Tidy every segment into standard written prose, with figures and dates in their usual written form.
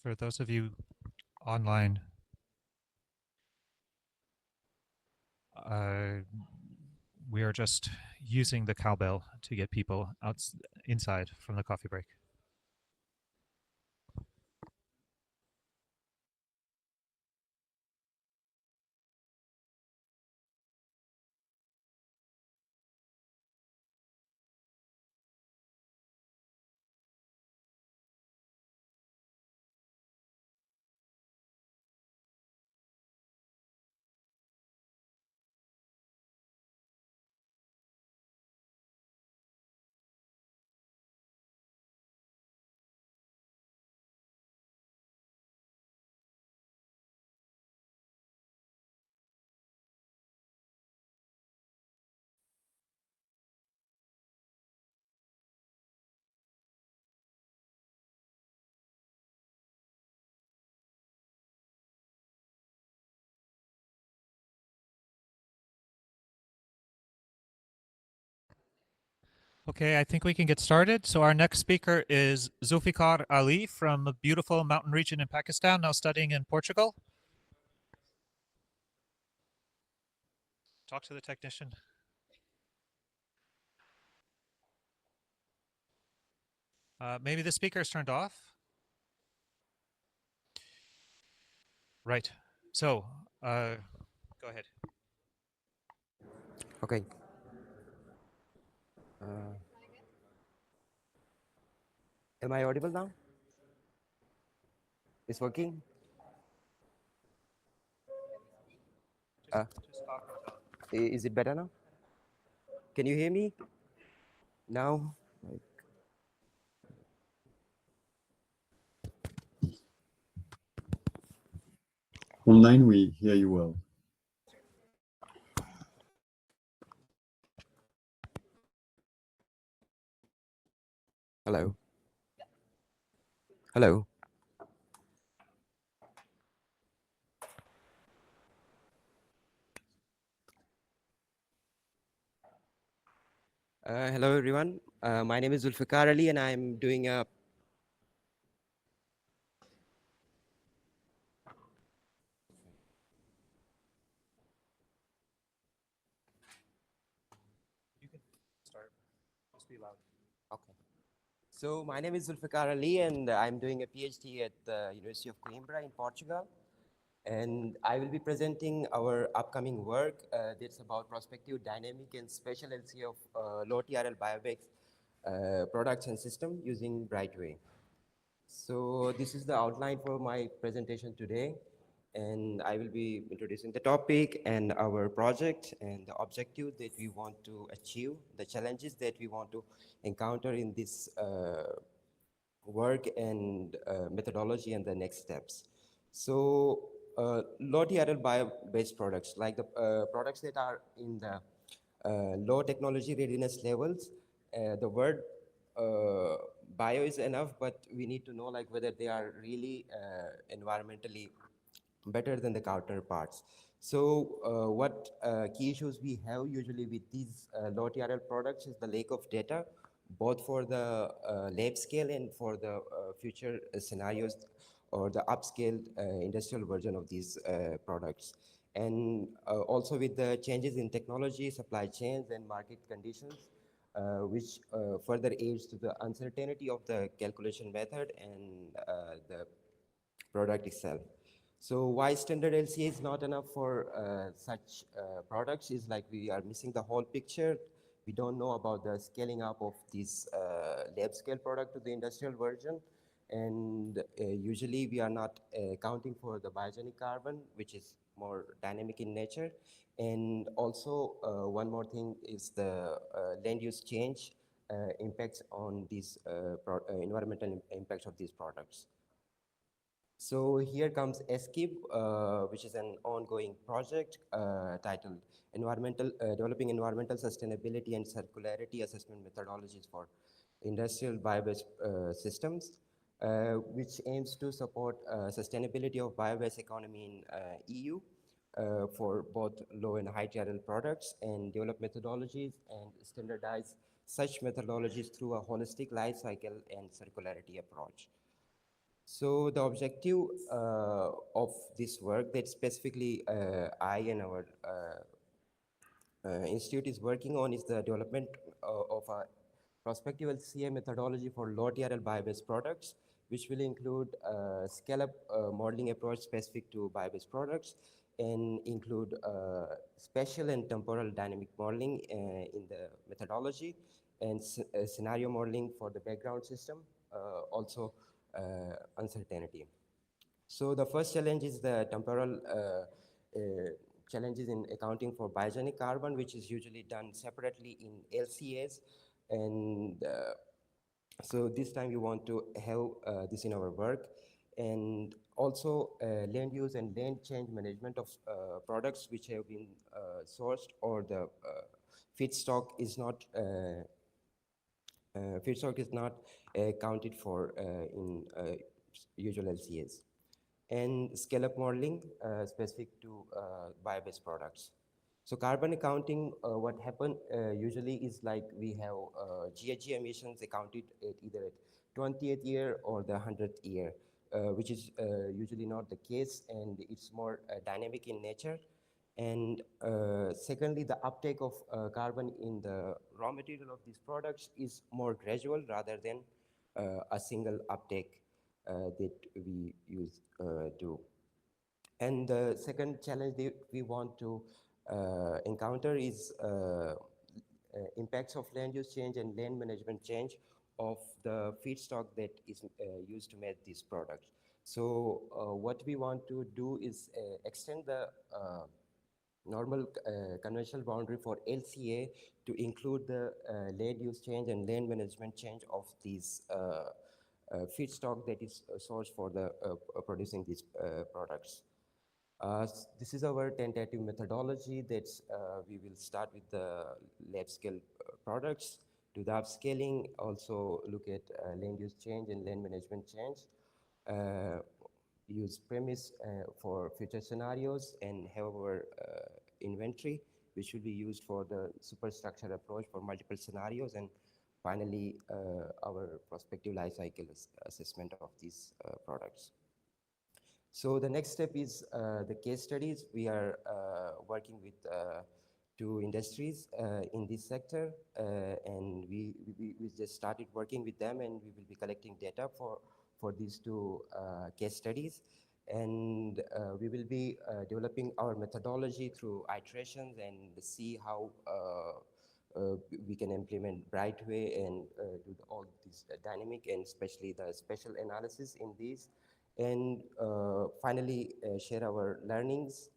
For those of you online, we are just using the cowbell to get people inside from the coffee break. Okay, I think we can get started. So our next speaker is Zulfiqar Ali from a beautiful mountain region in Pakistan, now studying in Portugal. Talk to the technician. Maybe the speaker is turned off. Right. So go ahead. Okay. Am I audible now? It's working? Is it better now? Can you hear me now? Online, we hear you well. Hello? Hello? Hello, everyone. My name is Zulfiqar Ali, and I'm doing a You can start. Just be loud. Okay. So my name is Zulfiqar Ali, and I'm doing a PhD at the University of Coimbra in Portugal. And I will be presenting our upcoming work that's about prospective, dynamic, and spatial LC of low TRL biobased products and system using Brightway. So this is the outline for my presentation today. And I will be introducing the topic and our project and the objective that we want to achieve, the challenges that we want to encounter in this work and methodology and the next steps. So low TRL bio-based products, like the products that are in the low technology readiness levels, the word bio is enough, but we need to know like whether they are really environmentally better than the counterparts. So what key issues we have usually with these low TRL products is the lack of data, both for the lab scale and for the future scenarios or the upscaled industrial version of these products. And also with the changes in technology, supply chains, and market conditions, which further aids to the uncertainty of the calculation method and the product itself. So why standard LCA is not enough for such products is like we are missing the whole picture. We don't know about the scaling up of this lab scale product to the industrial version. And usually we are not accounting for the biogenic carbon, which is more dynamic in nature. And also one more thing is the land use change impacts on these environmental impacts of these products. So here comes ESCIP, which is an ongoing project titled Developing Environmental Sustainability and Circularity Assessment Methodologies for Industrial Biobased Systems, which aims to support sustainability of biobased economy in EU for both low and high TRL products, and develop methodologies and standardize such methodologies through a holistic life cycle and circularity approach. So the objective of this work that specifically I and our institute is working on is the development of a prospective LCA methodology for low TRL bio-based products, which will include scale-up modeling approach specific to bio-based products and include spatial and temporal dynamic modeling in the methodology and scenario modeling for the background system, also uncertainty. So the first challenge is the temporal challenges in accounting for biogenic carbon, which is usually done separately in LCAs. And so this time we want to have this in our work. And also land use and land change management of products which have been sourced or the feedstock is not counted for in usual LCAs and scale-up modeling specific to bio-based products. So carbon accounting, what happen usually is like we have GHG emissions accounted at either at 20th year or the 100th year, which is usually not the case, and it's more dynamic in nature. And secondly, the uptake of carbon in the raw material of these products is more gradual rather than a single uptake that we use to. And the second challenge that we want to encounter is impacts of land use change and land management change of the feedstock that is used to make these products. So what we want to do is extend the normal conventional boundary for LCA to include the land use change and land management change of these feedstock that is sourced for the producing these products. This is our tentative methodology that we will start with the lab scale products, do the upscaling, also look at land use change and land management change, use premise for future scenarios, and have our inventory, which will be used for the superstructure approach for multiple scenarios, and finally our prospective life cycle assessment of these products. So the next step is the case studies. We are working with two industries in this sector, and we just started working with them, and we will be collecting data for these two case studies. And we will be developing our methodology through iterations and see how we can implement Brightway and do all this dynamic and especially the spatial analysis in these. And finally, share our learnings,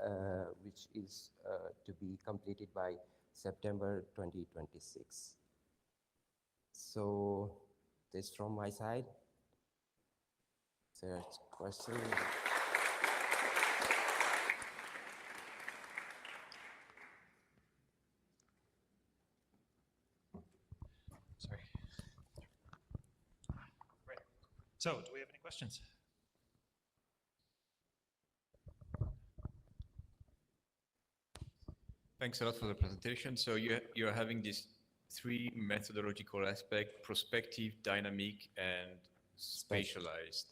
which is to be completed by September 2026. So this from my side. Is there a question? Sorry. Great. So, do we have any questions? Thanks a lot for the presentation. So you're having these three methodological aspects: prospective, dynamic, and spatialized.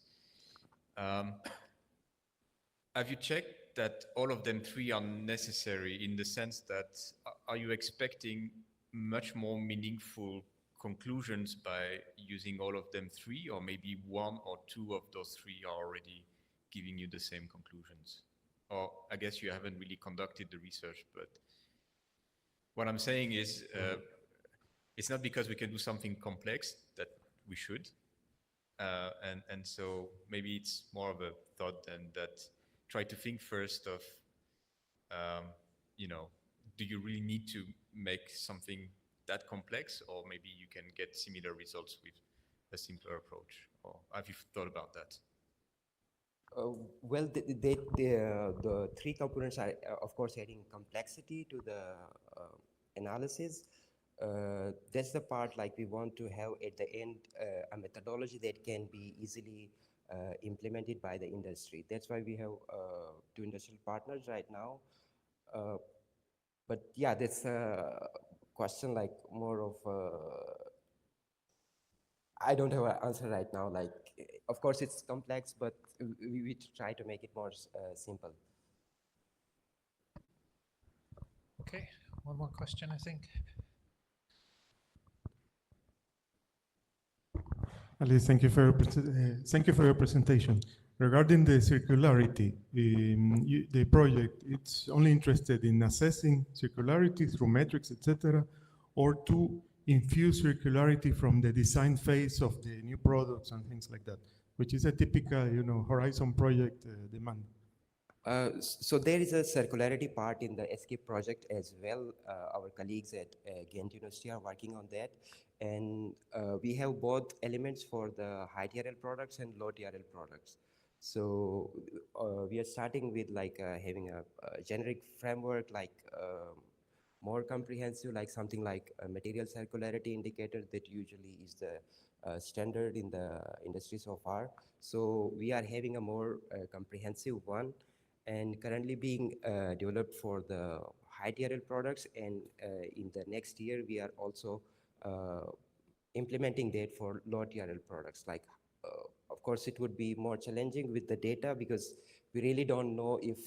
Have you checked that all of them three are necessary in the sense that are you expecting much more meaningful conclusions by using all of them three, or maybe one or two of those three are already giving you the same conclusions? Or I guess you haven't really conducted the research, but what I'm saying is it's not because we can do something complex that we should. And so maybe it's more of a thought than that. Try to think first of, do you really need to make something that complex, or maybe you can get similar results with a simpler approach? Or have you thought about that? Well, the three components are, of course, adding complexity to the analysis. That's the part like we want to have at the end a methodology that can be easily implemented by the industry. That's why we have two industrial partners right now. But yeah, that's a question like more of I don't have an answer right now. Like of course, it's complex, but we try to make it more simple. Okay, one more question, I think. Ali, thank you for your presentation. Regarding the circularity, the project, it's only interested in assessing circularity through metrics, etc., or to infuse circularity from the design phase of the new products and things like that, which is a typical, Horizon project demand. So there is a circularity part in the Escape project as well. Our colleagues at Ghent University are working on that. And we have both elements for the high TRL products and low TRL products. So we are starting with like having a generic framework, like more comprehensive, like something like a material circularity indicator that usually is the standard in the industry so far. So we are having a more comprehensive one, and currently being developed for the high TRL products. And in the next year, we are also implementing that for low TRL products. Like, of course, it would be more challenging with the data because we really don't know if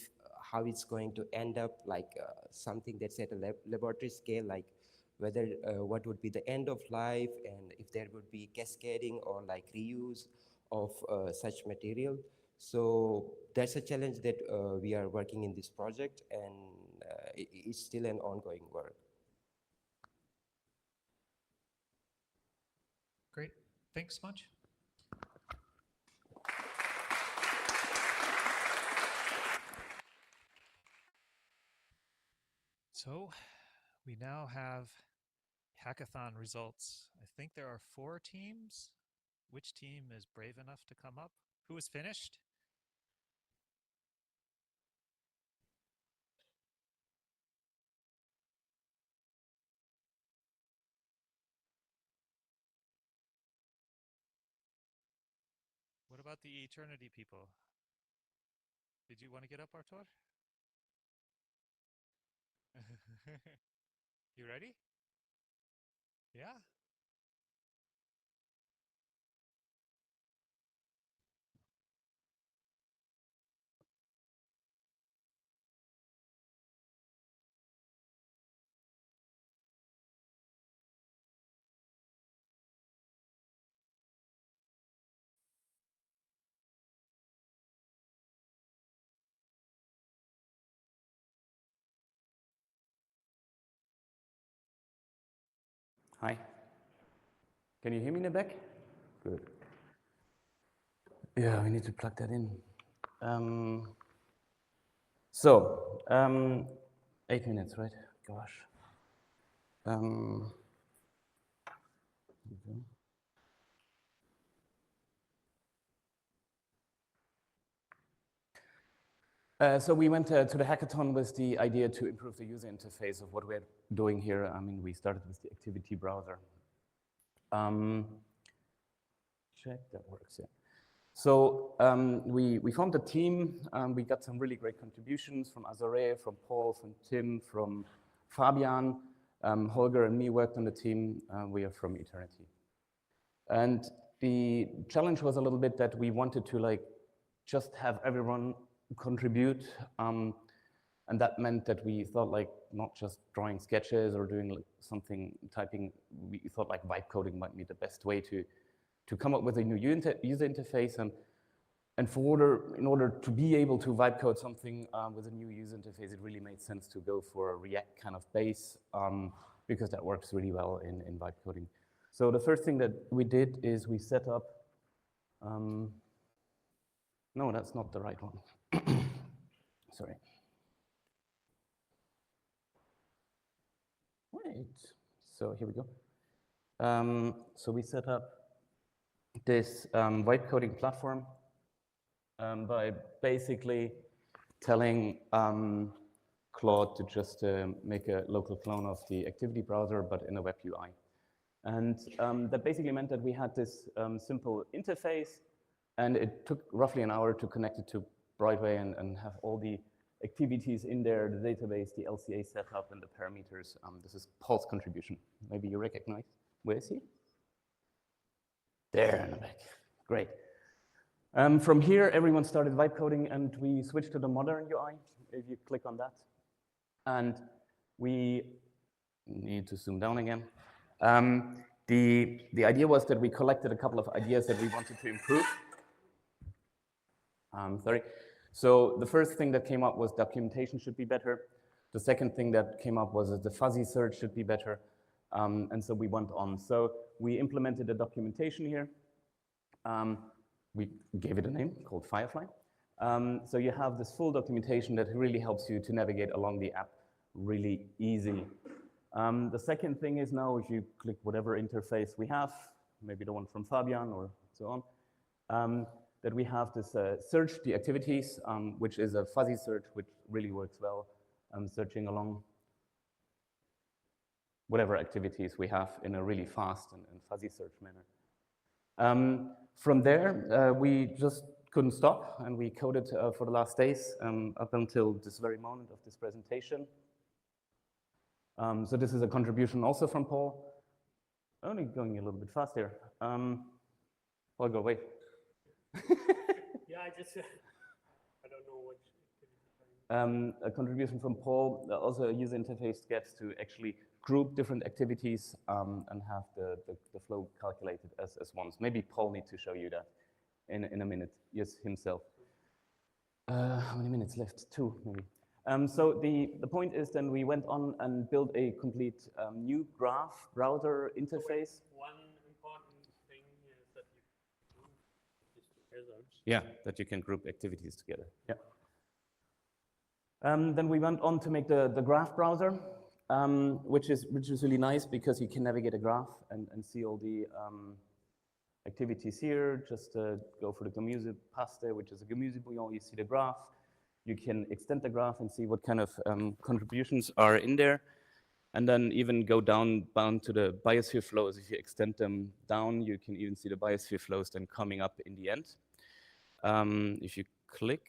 how it's going to end up, like something that's at a laboratory scale, like whether what would be the end of life, and if there would be cascading or like reuse of such material. So that's a challenge that we are working in this project, and it's still an ongoing work. Great, thanks much. So we now have hackathon results. I think there are 4 teams. Which team is brave enough to come up? Who is finished? What about the eternity people? Did you want to get up, Artur? You ready? Yeah? Hi. Can you hear me in the back? Good. Yeah, we need to plug that in. 8 minutes, right? Gosh. So we went to the hackathon with the idea to improve the user interface of what we're doing here. I mean, we started with the activity browser. Check that works, yeah. So we formed a team. We got some really great contributions from Azare, from Paul, from Tim, from Fabian. Holger and me worked on the team. We are from Eternity. And the challenge was a little bit that we wanted to like just have everyone contribute. And that meant that we thought like not just drawing sketches or doing like something typing. We thought like vibe coding might be the best way to come up with a new user interface. And in order to be able to vibe code something with a new user interface, it really made sense to go for a React kind of base because that works really well in vibe coding. So the first thing that we did is we set up, no, that's not the right one. Sorry. Wait, so here we go. So we set up this vibe coding platform by basically telling Claude to just make a local clone of the activity browser, but in a web UI. And that basically meant that we had this simple interface, and it took roughly an hour to connect it to Brightway and have all the activities in there, the database, the LCA setup, and the parameters. This is Paul's contribution. Maybe you recognize. Where is he? There in the back. Great. From here, everyone started vibe coding, and we switched to the modern UI, if you click on that. And we need to zoom down again. The idea was that we collected a couple of ideas that we wanted to improve. Sorry. So the first thing that came up was documentation should be better. The second thing that came up was that the fuzzy search should be better. And so we went on. So we implemented a documentation here. We gave it a name called Firefly. So you have this full documentation that really helps you to navigate along the app really easily. The second thing is now if you click whatever interface we have, maybe the one from Fabian or so on, that we have this search the activities, which is a fuzzy search, which really works well, searching along whatever activities we have in a really fast and fuzzy search manner. From there, we just couldn't stop, and we coded for the last days up until this very moment of this presentation. So this is a contribution also from Paul. Only going a little bit faster. Paul, go away. Yeah, I don't know what. A contribution from Paul, also a user interface gets to actually group different activities and have the flow calculated as ones. Maybe Paul needs to show you that in a minute, yes, himself. How many minutes left? 2, maybe. So the point is then we went on and built a complete new graph browser interface. One important thing is that you group this together. Yeah, that you can group activities together. Yeah. Then we went on to make the graph browser, which is really nice because you can navigate a graph and see all the activities here. Just go for the Gemüse Paste, which is a Gemüse bouillon. You see the graph. You can extend the graph and see what kind of contributions are in there. And then even go down to the biosphere flows. If you extend them down, you can even see the biosphere flows then coming up in the end. If you click,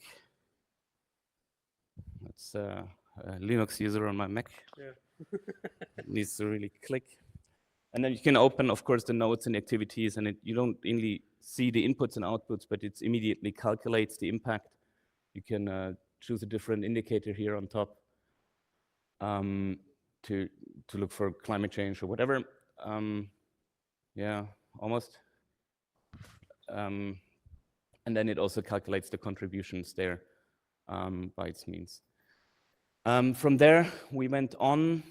that's a Linux user on my Mac. Yeah. Needs to really click. And then you can open, of course, the nodes and activities, and you don't really see the inputs and outputs, but it immediately calculates the impact. You can choose a different indicator here on top to look for climate change or whatever. Yeah, almost. And then it also calculates the contributions there by its means. From there, we went on,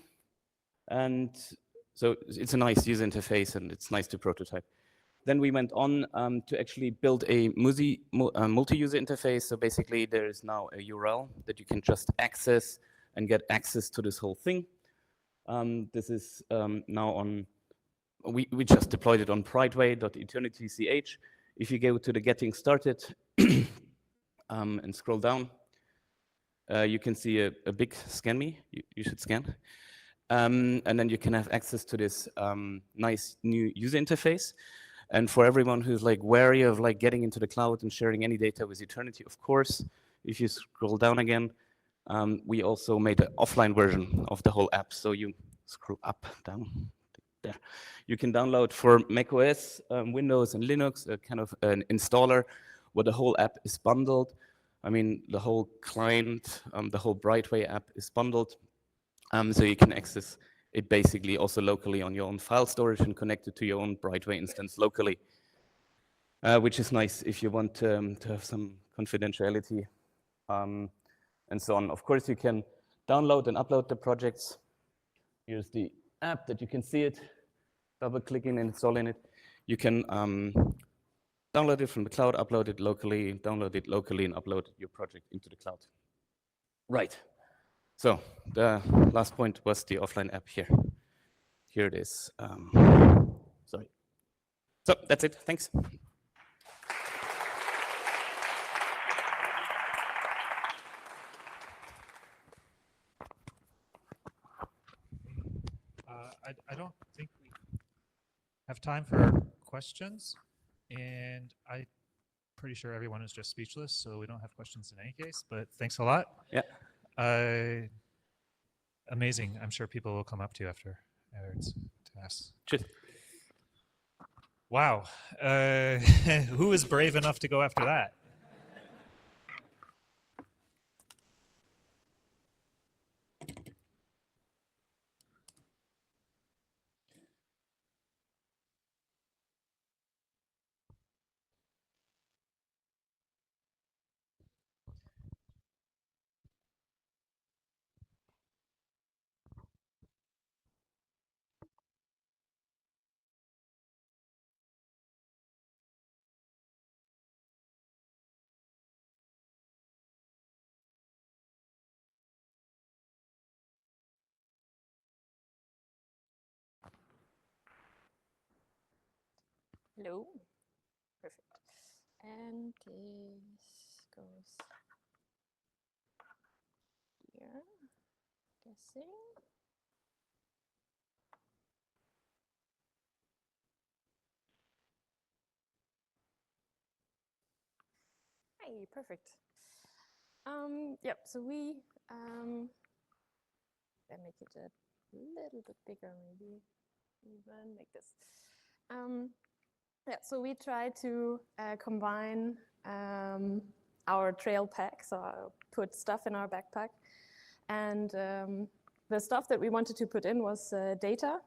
and so it's a nice user interface, and it's nice to prototype. Then we went on to actually build a multi-user interface. So basically, there is now a URL that you can just access and get access to this whole thing. This is now on, we just deployed it on Brightway.eternity.ch. If you go to the getting started and scroll down, you can see a big scan me. You should scan. And then you can have access to this nice new user interface. And for everyone who's like wary of like getting into the cloud and sharing any data with Eternity, of course, if you scroll down again, we also made an offline version of the whole app. So you scroll up, down, there. You can download for macOS, Windows, and Linux a kind of an installer where the whole app is bundled. I mean, the whole client, the whole Brightway app is bundled. So you can access it basically also locally on your own file storage and connect it to your own Brightway instance locally, which is nice if you want to have some confidentiality and so on. Of course, you can download and upload the projects. Here's the app that you can see it, double-clicking and installing it. You can download it from the cloud, upload it locally, download it locally, and upload your project into the cloud. Right. So the last point was the offline app here. Here it is. Sorry. So that's it. Thanks. I don't think we have time for questions, and I'm pretty sure everyone is just speechless, so we don't have questions in any case, but thanks a lot. Yeah. Amazing. I'm sure people will come up to you afterwards to ask. Cheers. Wow. Who is brave enough to go after that? Hello. Perfect. And this goes here. Guessing. Hey, perfect. Yep, so we then make it a little bit bigger, maybe even like this. Yeah, so we try to combine our trail pack, so I'll put stuff in our backpack. And the stuff that we wanted to put in was data.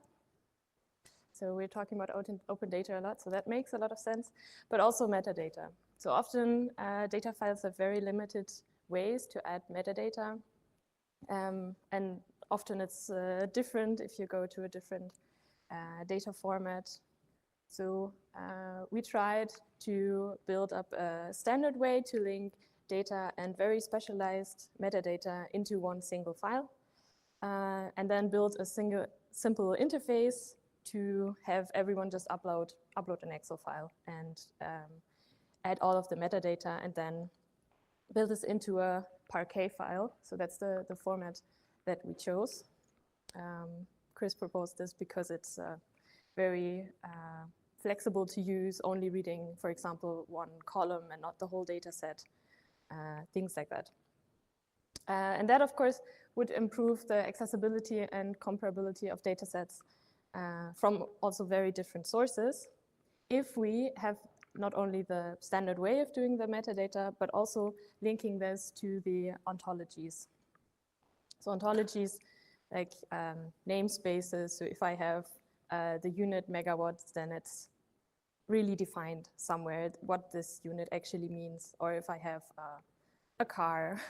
So we're talking about open data a lot, so that makes a lot of sense, but also metadata. So often data files have very limited ways to add metadata. And often it's different if you go to a different data format. So we tried to build up a standard way to link data and very specialized metadata into one single file, and then build a simple interface to have everyone just upload an Excel file and add all of the metadata, and then build this into a Parquet file. So that's the format that we chose. Chris proposed this because it's very flexible to use, only reading, for example, one column and not the whole data set, things like that. And that, of course, would improve the accessibility and comparability of data sets from also very different sources if we have not only the standard way of doing the metadata, but also linking this to the ontologies. So ontologies like namespaces, so if I have the unit megawatts, then it's really defined somewhere what this unit actually means. Or if I have a car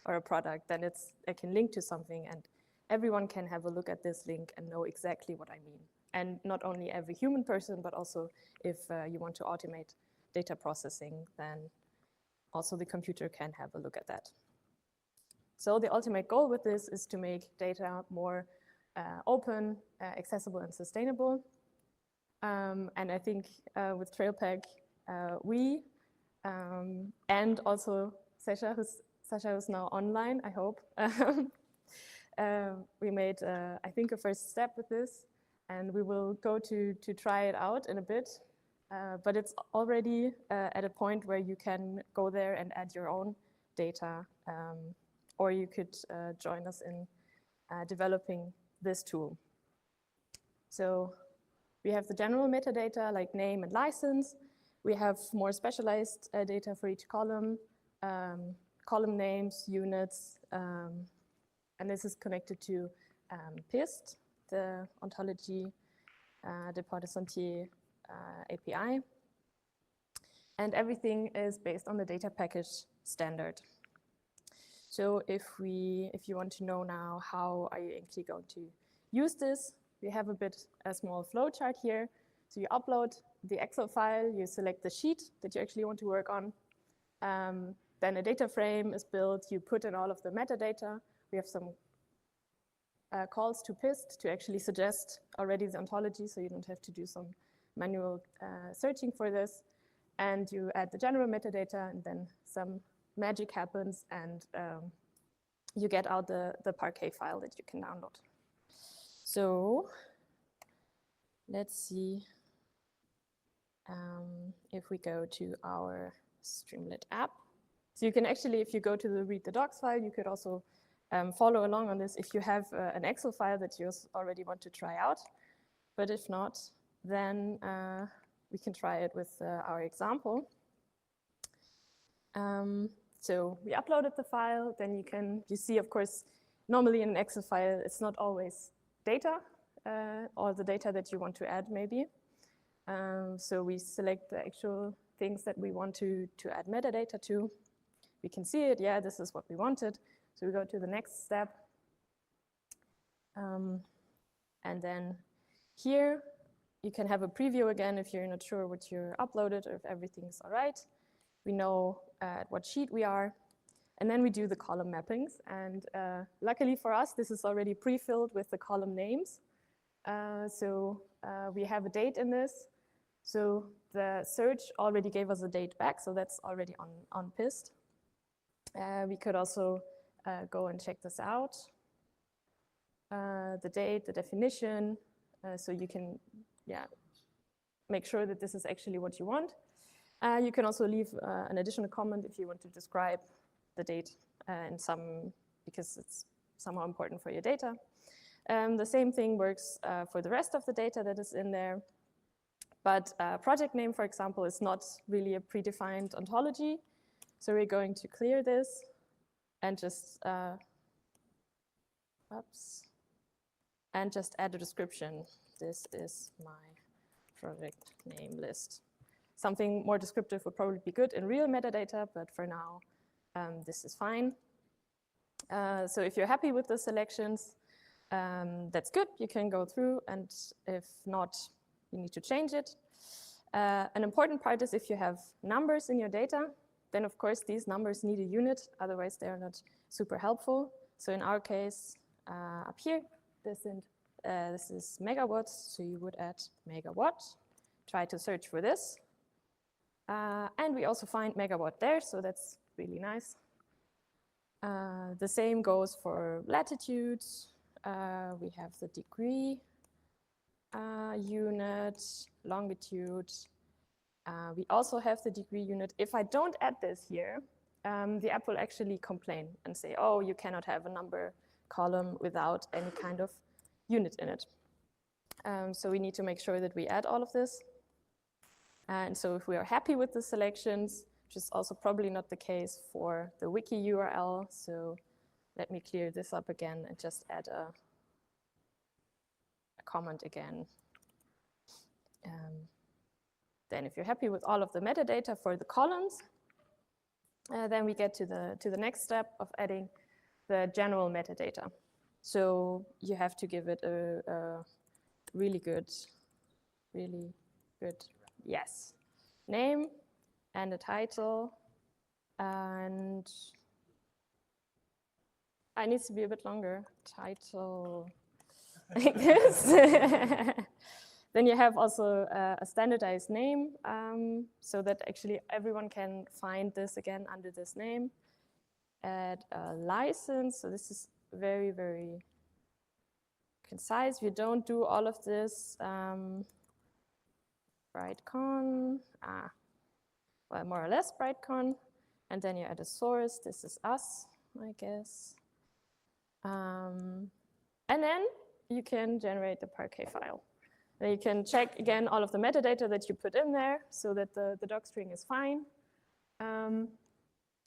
or a product, then I can link to something and everyone can have a look at this link and know exactly what I mean. And not only every human person, but also if you want to automate data processing, then also the computer can have a look at that. So the ultimate goal with this is to make data more open, accessible, and sustainable. And I think with Trailpack, we and also Sasha, who's now online, I hope, we made, I think, a first step with this, and we will go to try it out in a bit. But it's already at a point where you can go there and add your own data, or you could join us in developing this tool. So we have the general metadata like name and license. We have more specialized data for each column, column names, units, and this is connected to PIST, the ontology Départ de Sentier API. And everything is based on the data package standard. So if you want to know now how are you actually going to use this, we have a small flow chart here. So you upload the Excel file, you select the sheet that you actually want to work on. Then a data frame is built, you put in all of the metadata. We have some calls to PIST to actually suggest already the ontology, so you don't have to do some manual searching for this. And you add the general metadata, and then some magic happens, and you get out the Parquet file that you can download. So let's see if we go to our Streamlit app. So you can actually, if you go to the read the docs file, you could also follow along on this if you have an Excel file that you already want to try out. But if not, then we can try it with our example. So we uploaded the file, then you see, of course, normally in an Excel file, it's not always data, or the data that you want to add maybe. So we select the actual things that we want to add metadata to. We can see it, yeah, this is what we wanted. So we go to the next step. And then here, you can have a preview again if you're not sure what you uploaded or if everything's all right. We know at what sheet we are. And then we do the column mappings. And luckily for us, this is already pre-filled with the column names. So we have a date in this. So the search already gave us a date back, so that's already on PIST. We could also go and check this out. The date, the definition, so you can make sure that this is actually what you want. You can also leave an additional comment if you want to describe the date because it's somehow important for your data. The same thing works for the rest of the data that is in there. But project name, for example, is not really a predefined ontology. So we're going to clear this and just add a description. This is my project name list. Something more descriptive would probably be good in real metadata, but for now, this is fine. So if you're happy with the selections, that's good. You can go through, and if not, you need to change it. An important part is if you have numbers in your data, then of course these numbers need a unit, otherwise they're not super helpful. So in our case, up here, this is megawatts, so you would add megawatt. Try to search for this. And we also find megawatt there, so that's really nice. The same goes for latitude. We have the degree unit, longitude. We also have the degree unit. If I don't add this here, the app will actually complain and say, oh, you cannot have a number column without any kind of unit in it. So we need to make sure that we add all of this. And so if we are happy with the selections, which is also probably not the case for the wiki URL, so let me clear this up again and just add a comment again. Then if you're happy with all of the metadata for the columns, then we get to the next step of adding the general metadata. So you have to give it a really good, yes, name and a title, and it needs to be a bit longer. Title, like this. Then you have also a standardized name, so that actually everyone can find this again under this name. Add a license, so this is very, very concise. We don't do all of this. Brightcon, well, more or less Brightcon. And then you add a source. This is us, I guess. And then you can generate the Parquet file. Then you can check again all of the metadata that you put in there so that the docstring is fine.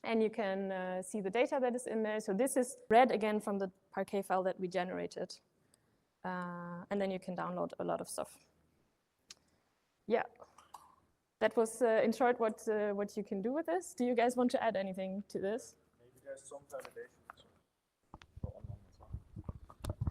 And you can see the data that is in there. So this is read again from the Parquet file that we generated. And then you can download a lot of stuff. Yeah, that was in short what you can do with this. Do you guys want to add anything to this? Maybe there's some validation.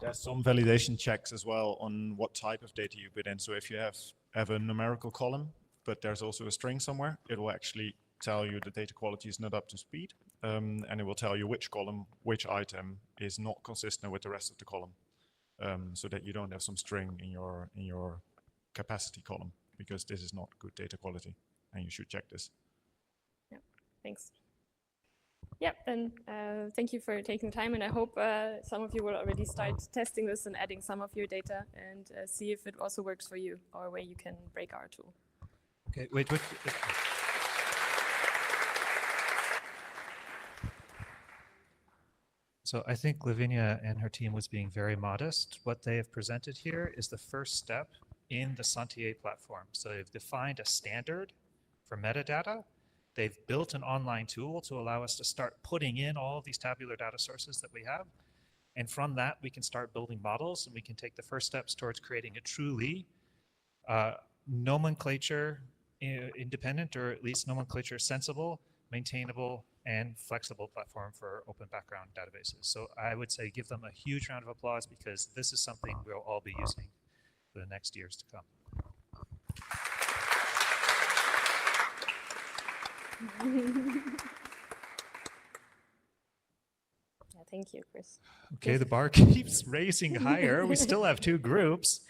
There's some validation checks as well on what type of data you put in. So if you have a numerical column, but there's also a string somewhere, it will actually tell you the data quality is not up to speed, and it will tell you which column, which item is not consistent with the rest of the column, so that you don't have some string in your capacity column, because this is not good data quality, and you should check this. Yeah, thanks. Yeah, and thank you for taking time, and I hope some of you will already start testing this and adding some of your data and see if it also works for you or where you can break our tool. Okay, wait. So I think Lavinia and her team was being very modest. What they have presented here is the first step in the Sentier platform. So they've defined a standard for metadata. They've built an online tool to allow us to start putting in all of these tabular data sources that we have. And from that, we can start building models, and we can take the first steps towards creating a truly nomenclature independent, or at least nomenclature sensible, maintainable, and flexible platform for open background databases. So I would say give them a huge round of applause, because this is something we'll all be using for the next years to come. Yeah, thank you, Chris. Okay, the bar keeps raising higher. We still have 2 groups.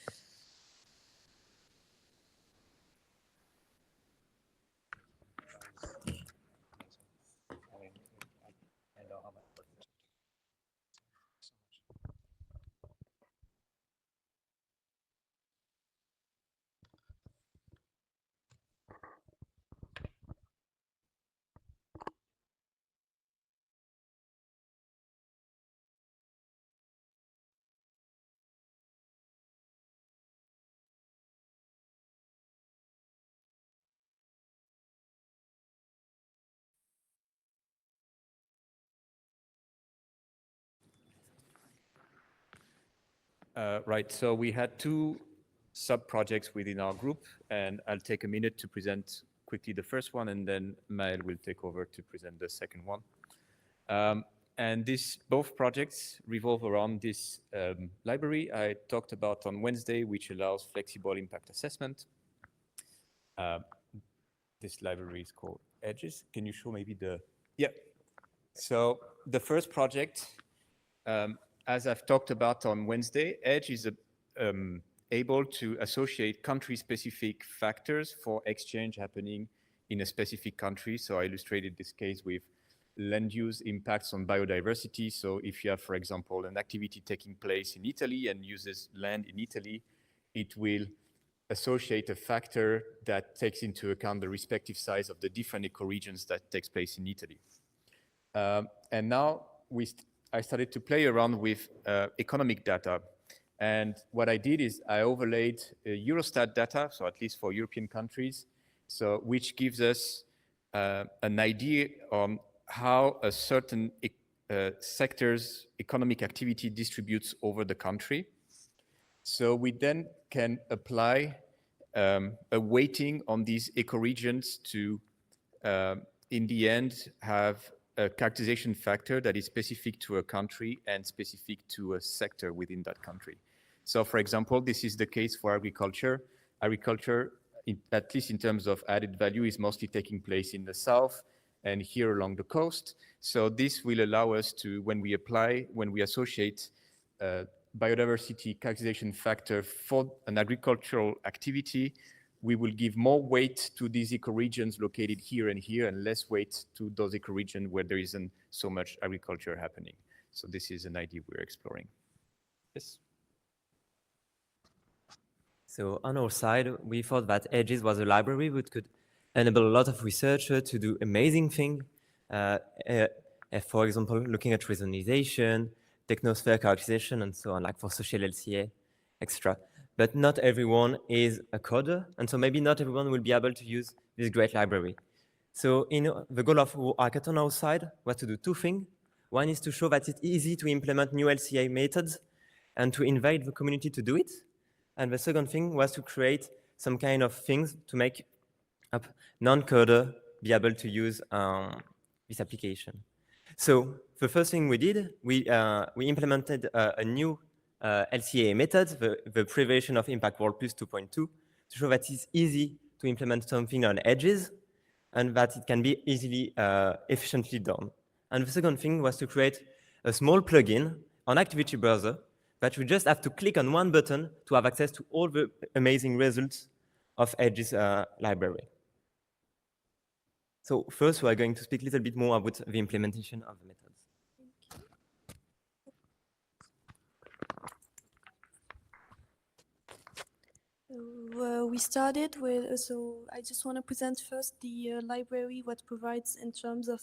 Right, so we had 2 sub-projects within our group, and I'll take a minute to present quickly the first one, and then Maël will take over to present the second one. And both projects revolve around this library I talked about on Wednesday, which allows flexible impact assessment. This library is called Edges. Can you show maybe the... Yeah. So the first project, as I've talked about on Wednesday, Edge is able to associate country-specific factors for exchange happening in a specific country. So I illustrated this case with land use impacts on biodiversity. So if you have, for example, an activity taking place in Italy and uses land in Italy, it will associate a factor that takes into account the respective size of the different ecoregions that takes place in Italy. And now I started to play around with economic data. And what I did is I overlaid Eurostat data, so at least for European countries, so which gives us an idea on how a certain sector's economic activity distributes over the country. So we then can apply a weighting on these ecoregions to, in the end, have a characterization factor that is specific to a country and specific to a sector within that country. So for example, this is the case for agriculture. Agriculture, at least in terms of added value, is mostly taking place in the south and here along the coast. So this will allow us to, when we associate biodiversity characterization factor for an agricultural activity, we will give more weight to these ecoregions located here and here, and less weight to those ecoregions where there isn't so much agriculture happening. So this is an idea we're exploring. Yes. So on our side, we thought that Edges was a library which could enable a lot of researchers to do amazing things. For example, looking at resonization, technosphere characterization, and so on, like for social LCA, extra. But not everyone is a coder, and so maybe not everyone will be able to use this great library. So the goal of Hackathon outside was to do 2 things. One is to show that it's easy to implement new LCA methods and to invite the community to do it. And the second thing was to create some kind of things to make a non-coder be able to use this application. So the first thing we did, we implemented a new LCA method, the Prevention of Impact World Plus 2.2, to show that it's easy to implement something on Edges and that it can be easily, efficiently done. And the second thing was to create a small plugin on Activity Browser that you just have to click on one button to have access to all the amazing results of Edges library. So first, we are going to speak a little bit more about the implementation of the methods. we started with, so I just want to present first the library, what provides in terms of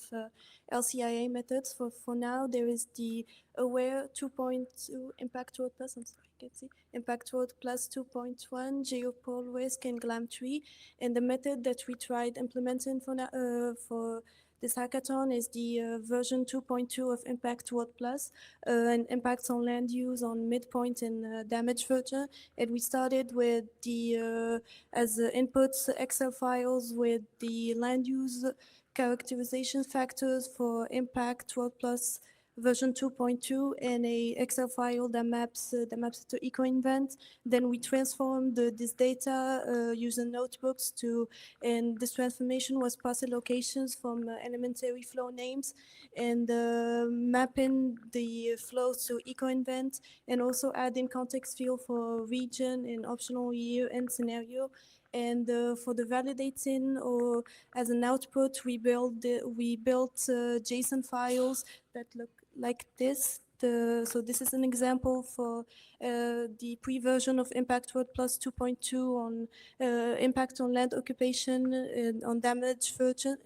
LCIA methods. For now, there is the Aware 2.2 Impact Road Plus, I'm sorry, I can't see, Impact Road Plus 2.1, Geopol Risk, and GLAM3. And the method that we tried implementing for this hackathon is the version 2.2 of Impact Road Plus, and impacts on land use, on midpoint, and damage version. And we started with the as inputs Excel files with the land use characterization factors for Impact Road Plus version 2.2 and a Excel file that maps to EcoInvent. Then we transformed this data using notebooks and this transformation was passing locations from elementary flow names and mapping the flows to EcoInvent and also adding context field for region and optional year and scenario. And for the validating or as an output, we built JSON files that look like this. So this is an example for the pre-version of Impact Road Plus 2.2 on impact on land occupation and on damage version.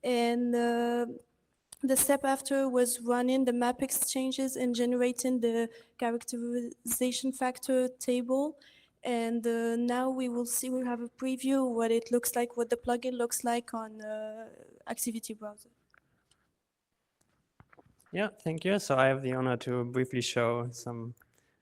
And the step after was running the map exchanges and generating the characterization factor table. And now we'll have a preview what it looks like, what the plugin looks like on Activity Browser. Yeah, thank you. So I have the honor to briefly show some,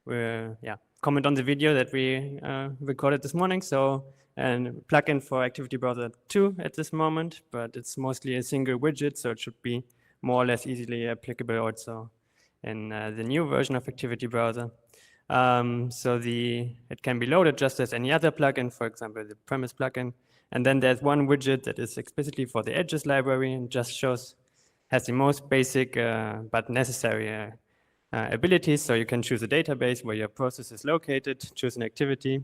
comment on the video that we recorded this morning. So a plugin for Activity Browser 2 at this moment, but it's mostly a single widget, so it should be more or less easily applicable also in the new version of Activity Browser. It can be loaded just as any other plugin, for example, the premise plugin. And then there's one widget that is explicitly for the edges library and just has the most basic but necessary abilities. So you can choose a database where your process is located, choose an activity,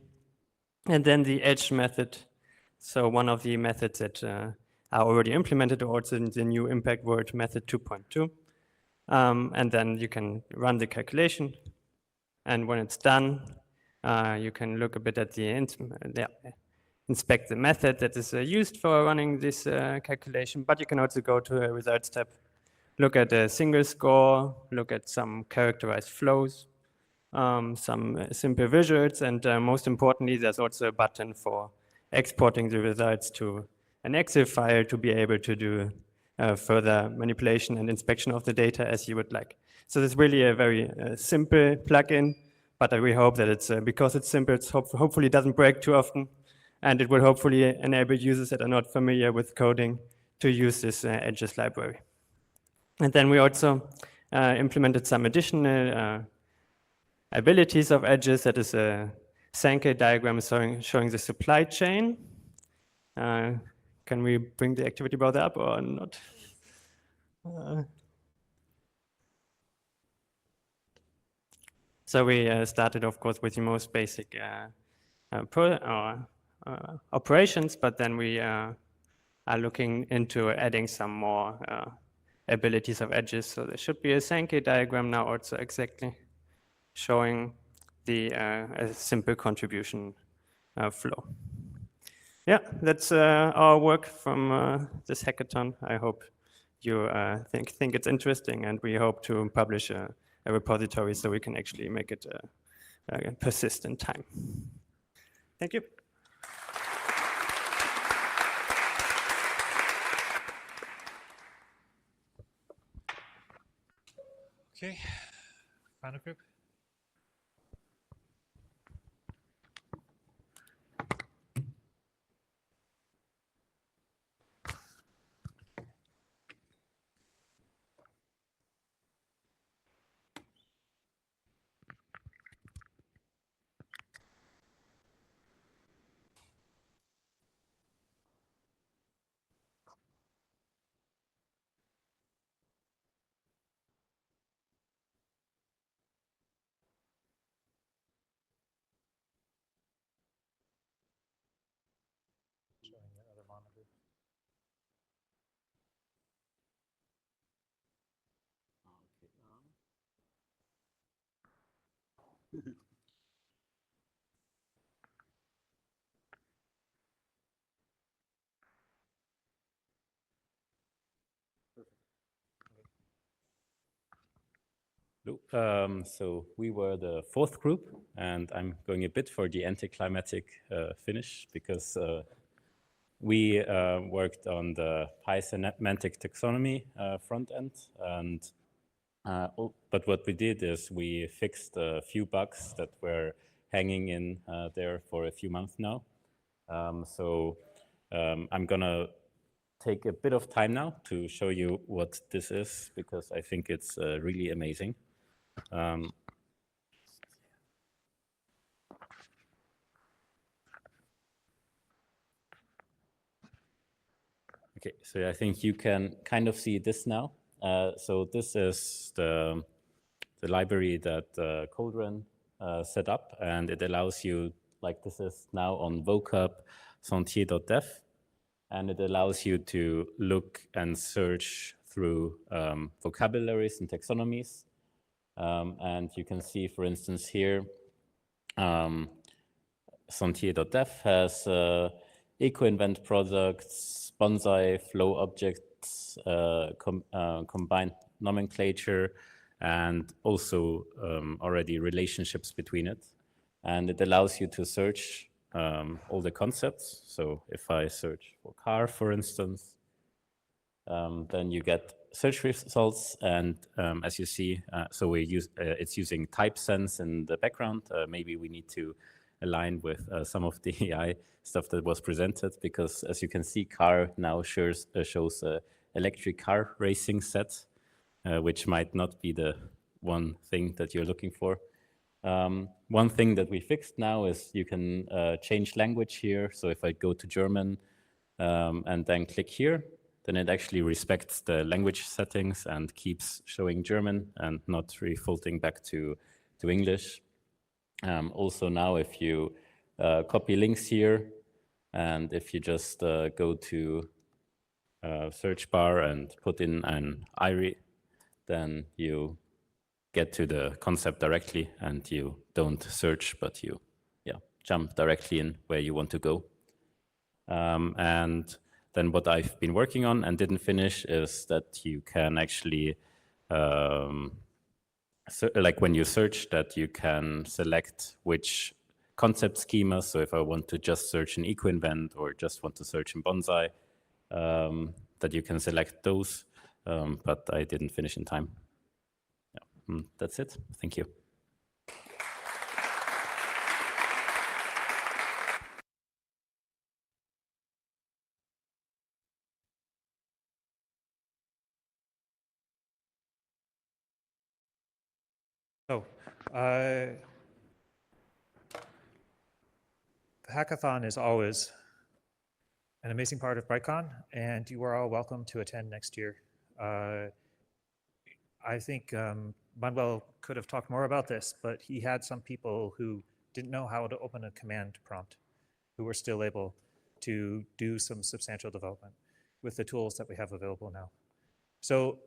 and then the edge method. So one of the methods that are already implemented also in the new impact word method 2.2. And then you can run the calculation. And when it's done, you can look a bit at inspect the method that is used for running this calculation, but you can also go to a results tab, look at a single score, look at some characterized flows, some simple visuals, and most importantly, there's also a button for exporting the results to an Excel file to be able to do further manipulation and inspection of the data as you would like. So it's really a very simple plugin, but we hope that it's, because it's simple, it's hopefully doesn't break too often, and it will hopefully enable users that are not familiar with coding to use this edges library. And then we also implemented some additional abilities of edges. That is a Sankey diagram showing the supply chain. Can we bring the activity browser up or not? So we started, of course, with the most basic operations, but then we are looking into adding some more abilities of edges. So there should be a Sankey diagram now also exactly showing the a simple contribution flow. Yeah, that's our work from this hackathon. I hope you think it's interesting, and we hope to publish a repository so we can actually make it persist in time. Thank you. Okay, final group. Showing your other monitor. So we were the fourth group, and I'm going a bit for the anticlimactic finish because we worked on the Pi-semantic taxonomy front end, and but what we did is we fixed a few bugs that were hanging in there for a few months now. I'm gonna take a bit of time now to show you what this is because I think it's really amazing. Okay, so I think you can kind of see this now. So this is the library that Coldren set up, and it allows you, like this is now on vocab sentier.dev, and it allows you to look and search through vocabularies and taxonomies. And you can see, for instance, here, Sentier.dev has eco-invent products, bonsai, flow objects, combined nomenclature, and also already relationships between it. And it allows you to search all the concepts. So if I search for car, for instance, then you get search results. And as you see, so it's using type sense in the background. Maybe we need to align with some of the AI stuff that was presented, because as you can see, car now shows electric car racing set, which might not be the one thing that you're looking for. One thing that we fixed now is you can change language here. So if I go to German and then click here, then it actually respects the language settings and keeps showing German and not defaulting back to English. Also now, if you copy links here, and if you just go to search bar and put in an IRI, then you get to the concept directly, and you don't search, but you jump directly in where you want to go. And then what I've been working on and didn't finish is that you can actually, like when you search, that you can select which concept schema. So if I want to just search in eco-invent or just want to search in bonsai, that you can select those, but I didn't finish in time. Yeah, that's it. Thank you. So, the hackathon is always an amazing part of Brightcon, and you are all welcome to attend next year. I think Manuel could have talked more about this, but he had some people who didn't know how to open a command prompt, who were still able to do some substantial development with the tools that we have available now. So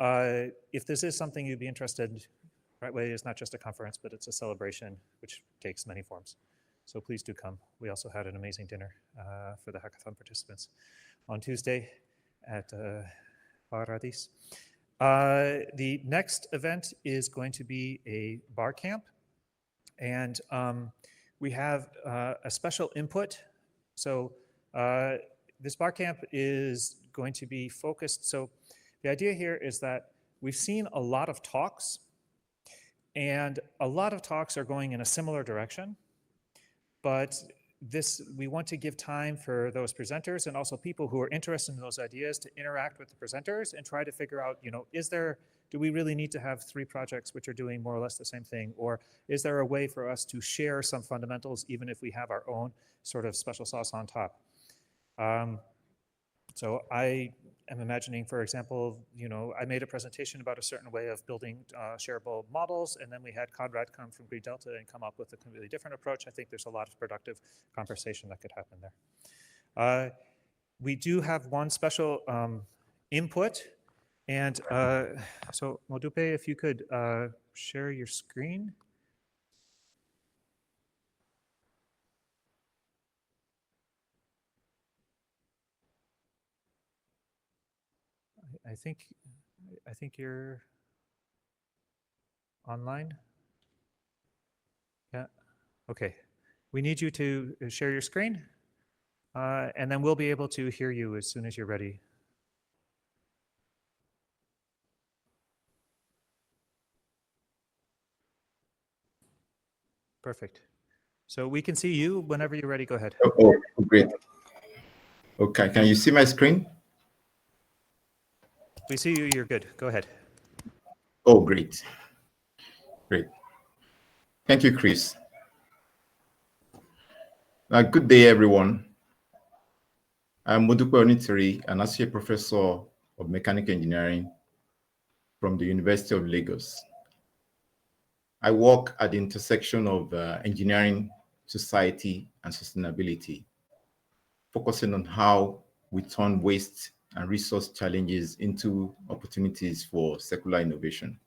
if this is something you'd be interested, Brightway is not just a conference, but it's a celebration which takes many forms. So please do come. We also had an amazing dinner for the hackathon participants on Tuesday at Paradis. The next event is going to be a Barcamp, and we have a special input. So this Barcamp is going to be focused. So the idea here is that we've seen a lot of talks, and a lot of talks are going in a similar direction, but we want to give time for those presenters and also people who are interested in those ideas to interact with the presenters and try to figure out, do we really need to have 3 projects which are doing more or less the same thing? Or is there a way for us to share some fundamentals even if we have our own sort of special sauce on top? So I am imagining, for example, I made a presentation about a certain way of building shareable models, and then we had Conrad come from Green Delta and come up with a completely different approach. I think there's a lot of productive conversation that could happen there. We do have one special input, and so Modupe, if you could share your screen. I think you're online? Yeah, okay. We need you to share your screen, and then we'll be able to hear you as soon as you're ready. Perfect. So we can see you whenever you're ready. Go ahead. Oh, great. Okay, can you see my screen? We see you. You're good. Go ahead. Oh, great. Great. Thank you, Chris. Good day, everyone. I'm Modupe Onitiri, an associate professor of mechanical engineering from the University of Lagos. I work at the intersection of engineering, society, and sustainability, focusing on how we turn waste and resource challenges into opportunities for circular innovation.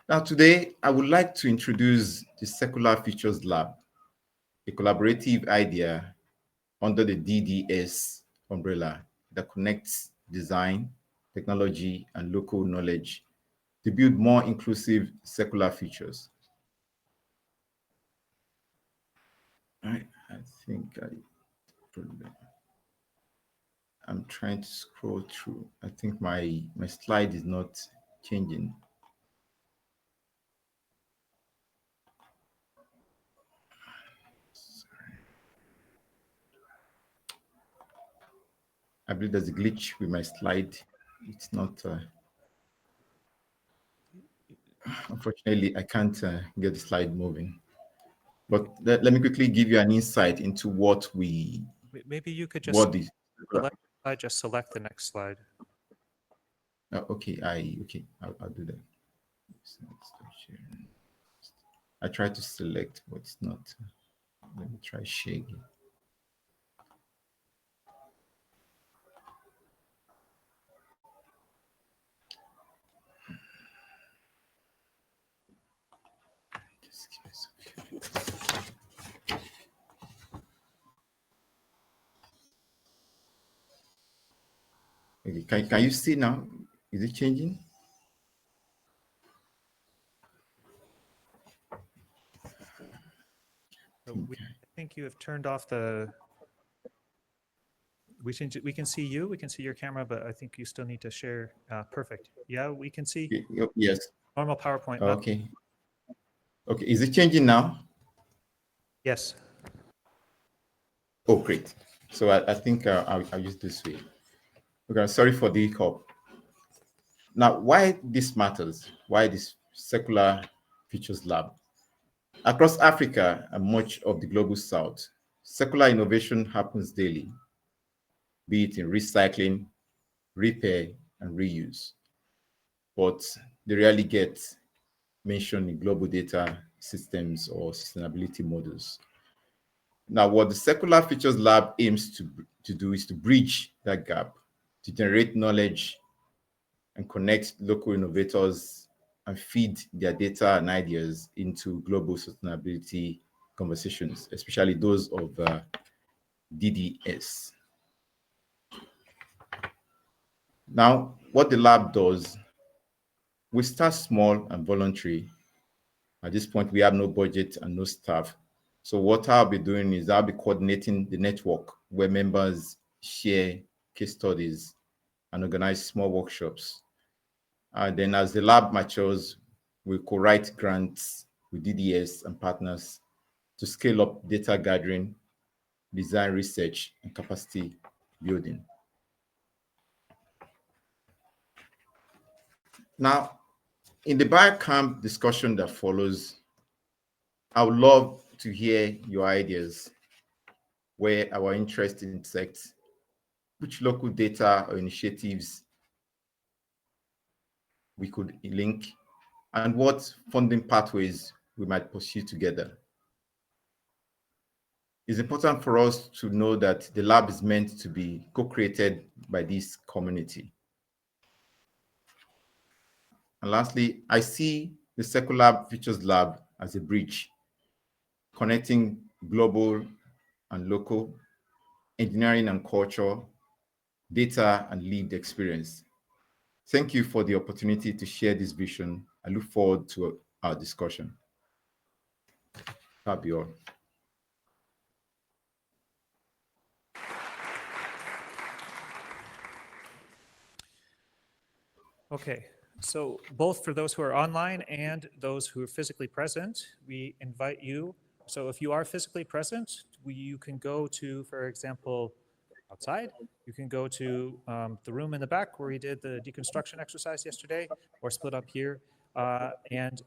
Now, today, I would like to introduce the Circular Features Lab, a collaborative idea under the DDS umbrella that connects design, technology, and local knowledge to build more inclusive circular features. I think I'm trying to scroll through. I think my slide is not changing. I believe there's a glitch with my slide. It's not, unfortunately, I can't get the slide moving. But let me quickly give you an insight into what we, Maybe you could just select the next slide. Okay, I'll do that. I try to select, but it's not. Let me try share again. Okay, can you see now? Is it changing? I think you have turned off the. We can see you. We can see your camera, but I think you still need to share. Perfect. Yeah, we can see. Yes. Normal PowerPoint. Okay. Okay. Is it changing now? Yes. Oh, great. So I think I'll use this way. Okay. Sorry for the hiccup. Now, why this matters? Why this Circular Features Lab? Across Africa and much of the global south, circular innovation happens daily, be it in recycling, repair, and reuse. But they rarely get mentioned in global data systems or sustainability models. Now, what the Circular Features Lab aims to do is to bridge that gap, to generate knowledge and connect local innovators and feed their data and ideas into global sustainability conversations, especially those of DDS. Now, what the lab does, we start small and voluntary. At this point, we have no budget and no staff. So what I'll be doing is I'll be coordinating the network where members share case studies and organize small workshops. And then as the lab matures, we co-write grants with DDS and partners to scale up data gathering, design research, and capacity building. Now, in the Barcamp discussion that follows, I would love to hear your ideas where our interest intersects, which local data or initiatives we could link, and what funding pathways we might pursue together. It's important for us to know that the lab is meant to be co-created by this community. And lastly, I see the Circular Features Lab as a bridge connecting global and local, engineering and culture, data and lived experience. Thank you for the opportunity to share this vision I look forward to our discussion. That'll be all. Okay, so both for those who are online and those who are physically present, we invite you. So if you are physically present, you can go to, for example, outside. You can go to the room in the back where we did the deconstruction exercise yesterday, or split up here, and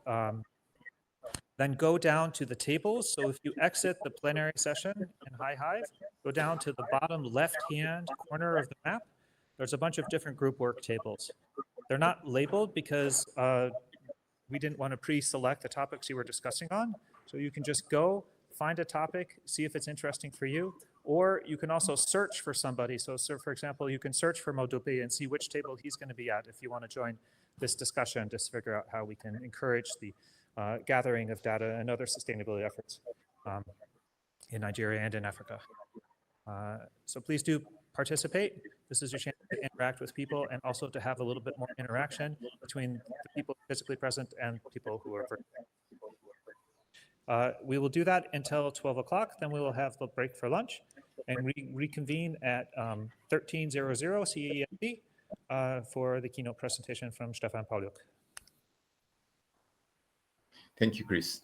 then go down to the tables. So if you exit the plenary session in High Hive, go down to the bottom left-hand corner of the map. There's a bunch of different group work tables. They're not labeled because we didn't want to pre-select the topics you were discussing on. So you can just go find a topic, see if it's interesting for you, or you can also search for somebody. So for example, you can search for Modupi and see which table he's going to be at if you want to join this discussion to figure out how we can encourage the gathering of data and other sustainability efforts in Nigeria and in Africa. So please do participate. This is your chance to interact with people and also to have a little bit more interaction between the people physically present and people who are virtual. We will do that until 12 o'clock, then we will have the break for lunch and reconvene at 13:00 CEST for the keynote presentation from Stefan Pauliuk. Thank you, Chris.